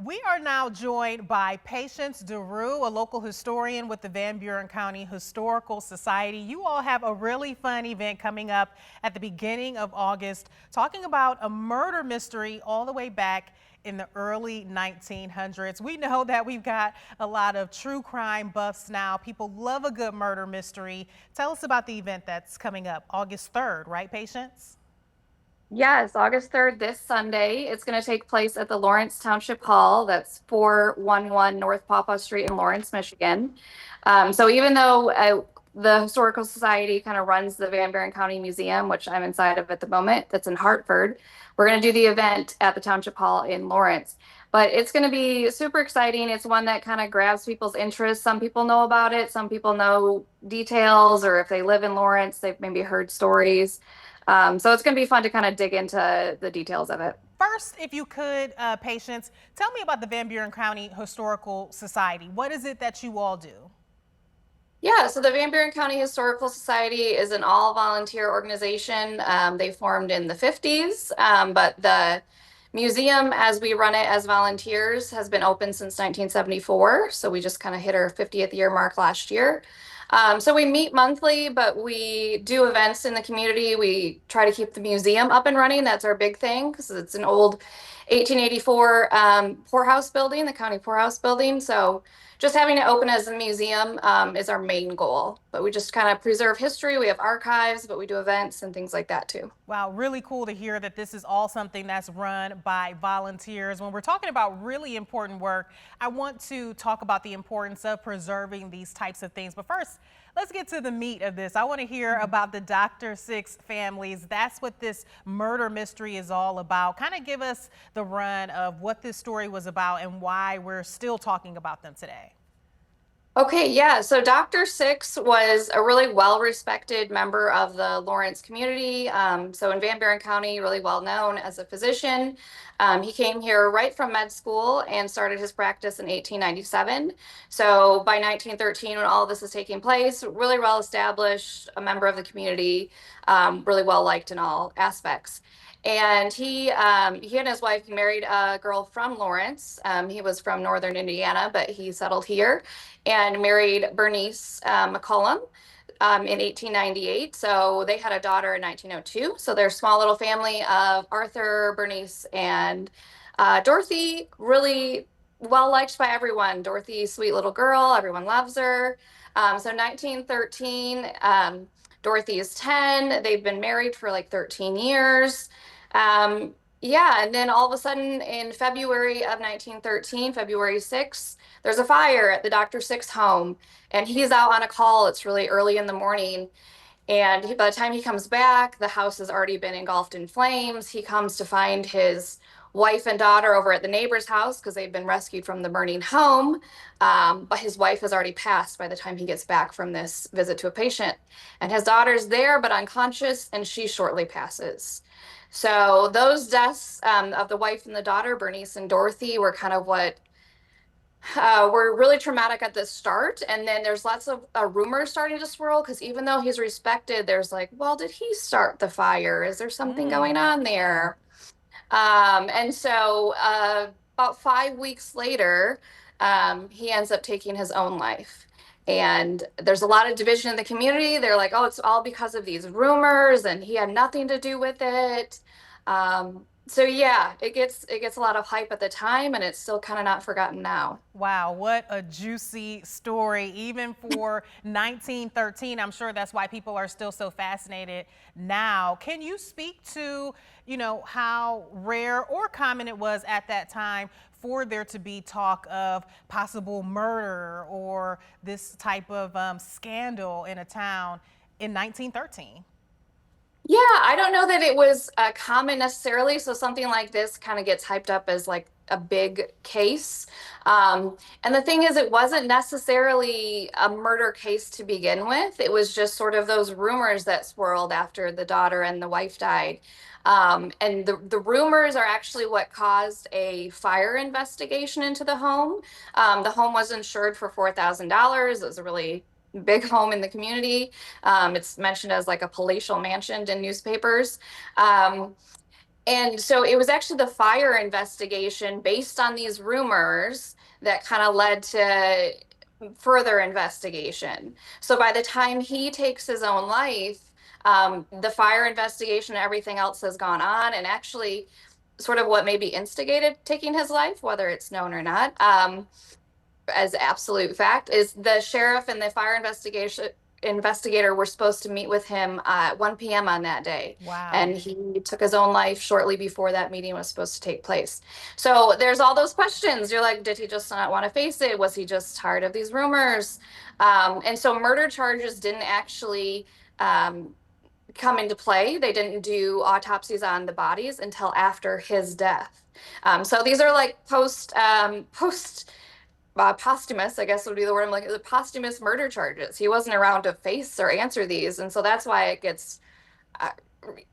We are now joined by Patience DeRue, a local historian with the Van Buren County Historical Society. You all have a really fun event coming up at the beginning of August, talking about a murder mystery all the way back in the early 1900s. We know that we've got a lot of true crime buffs now. People love a good murder mystery. Tell us about the event that's coming up August 3rd, right, Patience? Yes, August 3rd, this Sunday. It's going to take place at the Lawrence Township Hall. That's 411 North Pawpaw Street in Lawrence, Michigan. So even though the Historical Society kind of runs the Van Buren County Museum, which I'm inside of at the moment, that's in Hartford, we're going to do the event at the Township Hall in Lawrence. But it's going to be super exciting. It's one that kind of grabs people's interest. Some people know about it, some people know details, or if they live in Lawrence, they've maybe heard stories. So it's going to be fun to kind of dig into the details of it. First, if you could, Patience, tell me about the Van Buren County Historical Society. What is it that you all do? Yeah, so the Van Buren County Historical Society is an all volunteer organization. They formed in the 50s, but the museum, as we run it as volunteers, has been open since 1974. So we just kind of hit our 50th year mark last year. So we meet monthly, but we do events in the community. We try to keep the museum up and running. That's our big thing because it's an old 1884 poorhouse building, the county poorhouse building. So just having it open as a museum is our main goal. But we just kind of preserve history. We have archives, but we do events and things like that too. Wow, really cool to hear that this is all something that's run by volunteers. When we're talking about really important work, I want to talk about the importance of preserving these types of things. But first, let's get to the meat of this. I want to hear about the Dr. Six families. That's what this murder mystery is all about. Kind of give us the run of what this story was about and why we're still talking about them today. Okay, yeah. So Dr. Six was a really well-respected member of the Lawrence community. So in Van Buren County, really well known as a physician. He came here right from med school and started his practice in 1897. So by 1913, when all of this is taking place, really well established, a member of the community, really well liked in all aspects. And he and his wife married a girl from Lawrence. He was from northern Indiana, but he settled here and married Bernice McCollum in 1898. So they had a daughter in 1902. So their small little family of Arthur, Bernice, and Dorothy, really well liked by everyone. Dorothy, sweet little girl, everyone loves her. So 1913, Dorothy is 10. They've been married for like 13 years. Yeah, and then all of a sudden in February of 1913, February 6th, there's a fire at the Dr. Six home, and he's out on a call. It's really early in the morning. And by the time he comes back, the house has already been engulfed in flames. He comes to find his wife and daughter over at the neighbor's house because they've been rescued from the burning home. But his wife has already passed by the time he gets back from this visit to a patient. And his daughter's there, but unconscious, and she shortly passes. So those deaths of the wife and the daughter, Bernice and Dorothy, were kind of what were really traumatic at the start. And then there's lots of rumors starting to swirl because even though he's respected, there's like, well, did he start the fire? Is there something going on there? And so about 5 weeks later, he ends up taking his own life. And there's a lot of division in the community. They're like, oh, it's all because of these rumors, and he had nothing to do with it. So yeah, it gets a lot of hype at the time, and it's still kind of not forgotten now. Wow, what a juicy story. Even for 1913, I'm sure that's why people are still so fascinated now. Can you speak to, how rare or common it was at that time for there to be talk of possible murder or this type of scandal in a town in 1913? Yeah, I don't know that it was common necessarily. So something like this kind of gets hyped up as like a big case. And the thing is, it wasn't necessarily a murder case to begin with. It was just sort of those rumors that swirled after the daughter and the wife died. And the rumors are actually what caused a fire investigation into the home. The home was insured for $4,000. It was a really big home in the community. It's mentioned as like a palatial mansion in newspapers. Um, And so it was actually the fire investigation based on these rumors that kind of led to further investigation. So by the time he takes his own life, the fire investigation and everything else has gone on, and actually, sort of what maybe instigated taking his life, whether it's known or not, as absolute fact, is the sheriff and the fire investigation investigator were supposed to meet with him at 1 p.m. on that day. Wow. And he took his own life shortly before that meeting was supposed to take place. So there's all those questions. You're like, did he just not want to face it? Was he just tired of these rumors? And so murder charges didn't actually come into play. They didn't do autopsies on the bodies until after his death. So these are like post posthumous, I guess would be the word. I'm like, the posthumous murder charges. He wasn't around to face or answer these, and so that's why it gets uh,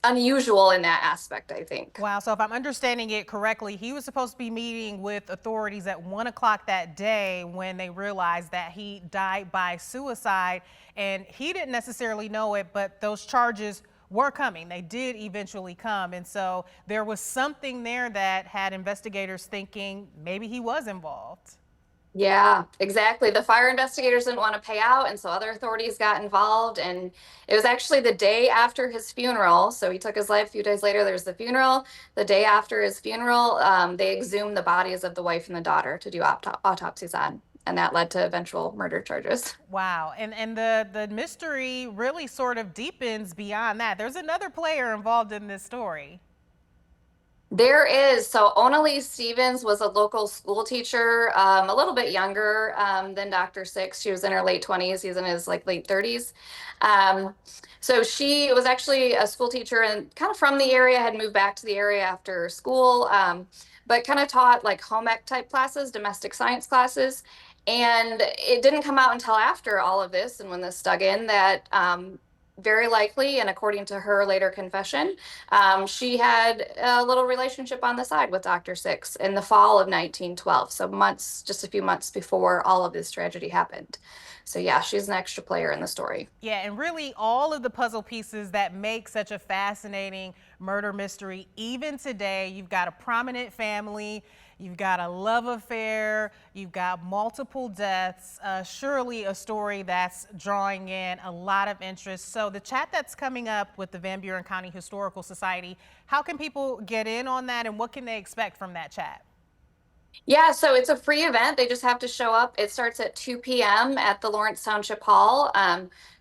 unusual in that aspect, I think. Wow. So if I'm understanding it correctly, he was supposed to be meeting with authorities at 1 o'clock that day when they realized that he died by suicide. And he didn't necessarily know it, but those charges were coming. They did eventually come. And so there was something there that had investigators thinking maybe he was involved. Yeah, exactly. The fire investigators didn't want to pay out, and so other authorities got involved. And it was actually the day after his funeral. So he took his life a few days later. There's the funeral. The day after his funeral, they exhumed the bodies of the wife and the daughter to do autopsies on, and that led to eventual murder charges. Wow. And the mystery really sort of deepens beyond that. There's another player involved in this story. There is. So Onalise Stevens was a local school teacher, a little bit younger than Dr. Six. She was in her late 20s. He's in his like late 30s. Um, so she was actually a school teacher and kind of from the area, had moved back to the area after school, but kind of taught like home ec type classes, domestic science classes. And it didn't come out until after all of this and when this dug in that very likely, and according to her later confession, she had a little relationship on the side with Dr. Six in the fall of 1912. So months, just a few months before all of this tragedy happened. So yeah, she's an extra player in the story. Yeah, and really all of the puzzle pieces that make such a fascinating murder mystery. Even today, you've got a prominent family, you've got a love affair, you've got multiple deaths. Surely a story that's drawing in a lot of interest. So the chat that's coming up with the Van Buren County Historical Society, how can people get in on that and what can they expect from that chat? Yeah, so it's a free event. They just have to show up. It starts at 2 p.m. at the Lawrence Township Hall.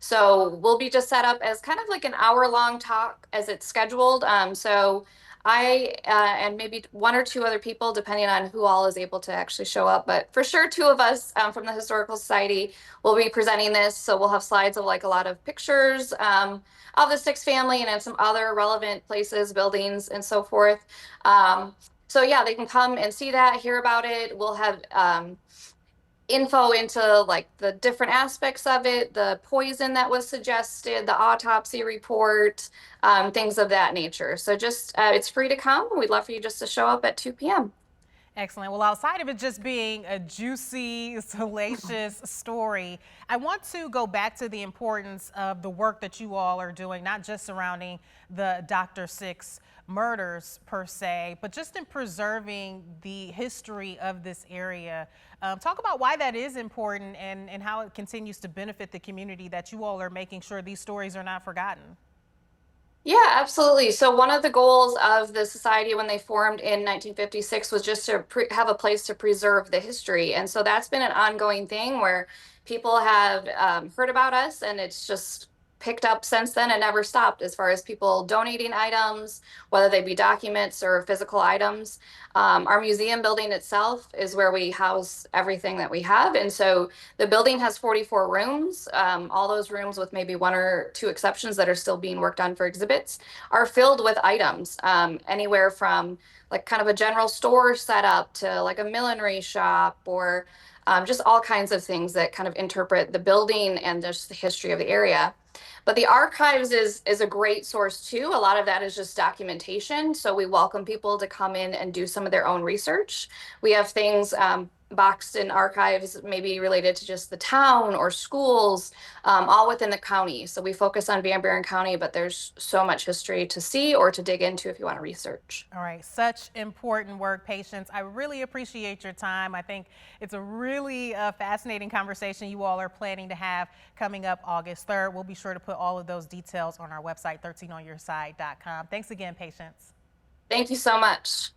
So we'll be just set up as kind of like an hour-long talk as it's scheduled. So I and maybe one or two other people, depending on who all is able to actually show up, but for sure, two of us from the Historical Society will be presenting this. So we'll have slides of like a lot of pictures of the Six family and then some other relevant places, buildings, and so forth. So yeah, they can come and see that, hear about it. We'll have info into like the different aspects of it, the poison that was suggested, the autopsy report, things of that nature. So just it's free to come. We'd love for you just to show up at 2 p.m. Excellent. Well, outside of it just being a juicy, salacious story, I want to go back to the importance of the work that you all are doing, not just surrounding the Dr. Six murders per se, but just in preserving the history of this area. Talk about why that is important and how it continues to benefit the community that you all are making sure these stories are not forgotten. Yeah, absolutely. So one of the goals of the society when they formed in 1956 was just to have a place to preserve the history. And so that's been an ongoing thing where people have heard about us and it's just picked up since then and never stopped as far as people donating items, whether they be documents or physical items. Our museum building itself is where we house everything that we have. And so the building has 44 rooms. All those rooms, with maybe one or two exceptions that are still being worked on for exhibits, are filled with items, anywhere from like kind of a general store setup to like a millinery shop or just all kinds of things that kind of interpret the building and just the history of the area. But the archives is a great source too. A lot of that is just documentation. So we welcome people to come in and do some of their own research. We have things boxed in archives, maybe related to just the town or schools, all within the county. So we focus on Van Buren County, but there's so much history to see or to dig into if you want to research. All right, such important work, Patience. I really appreciate your time. I think it's a really fascinating conversation you all are planning to have coming up August 3rd. We'll be sure to put all of those details on our website, 13onyourside.com. Thanks again, Patience. Thank you so much.